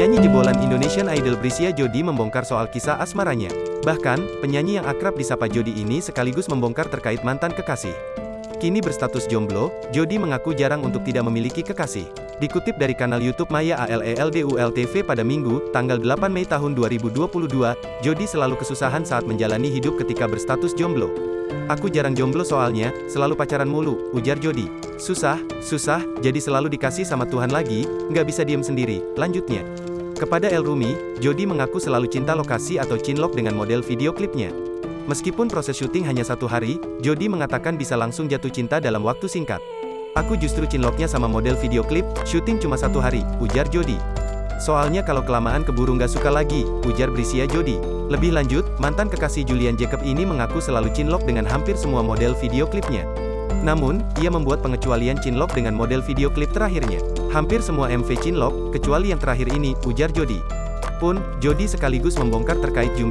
Penyanyi jebolan Indonesian Idol Brisya Jody membongkar soal kisah asmaranya. Bahkan, penyanyi yang akrab disapa Jody ini sekaligus membongkar terkait mantan kekasih. Kini berstatus jomblo, Jody mengaku jarang untuk tidak memiliki kekasih. Dikutip dari kanal YouTube Maya ALELDUL TV pada Minggu, tanggal 8 Mei tahun 2022, Jody selalu kesusahan saat menjalani hidup ketika berstatus jomblo. "Aku jarang jomblo soalnya, selalu pacaran mulu," ujar Jody. Susah, jadi selalu dikasih sama Tuhan lagi, nggak bisa diem sendiri," lanjutnya. Kepada El Rumi, Jody mengaku selalu cinta lokasi atau cinlok dengan model video klipnya. Meskipun proses syuting hanya 1 hari, Jody mengatakan bisa langsung jatuh cinta dalam waktu singkat. "Aku justru cinloknya sama model video klip, syuting cuma 1 hari," ujar Jody. "Soalnya kalau kelamaan keburu nggak suka lagi," ujar Brisya Jody. Lebih lanjut, mantan kekasih Julian Jacob ini mengaku selalu cinlok dengan hampir semua model video klipnya. Namun, ia membuat pengecualian cinlok dengan model video klip terakhirnya. "Hampir semua MV cinlok, kecuali yang terakhir ini," ujar Jody. Jody sekaligus membongkar terkait jumlah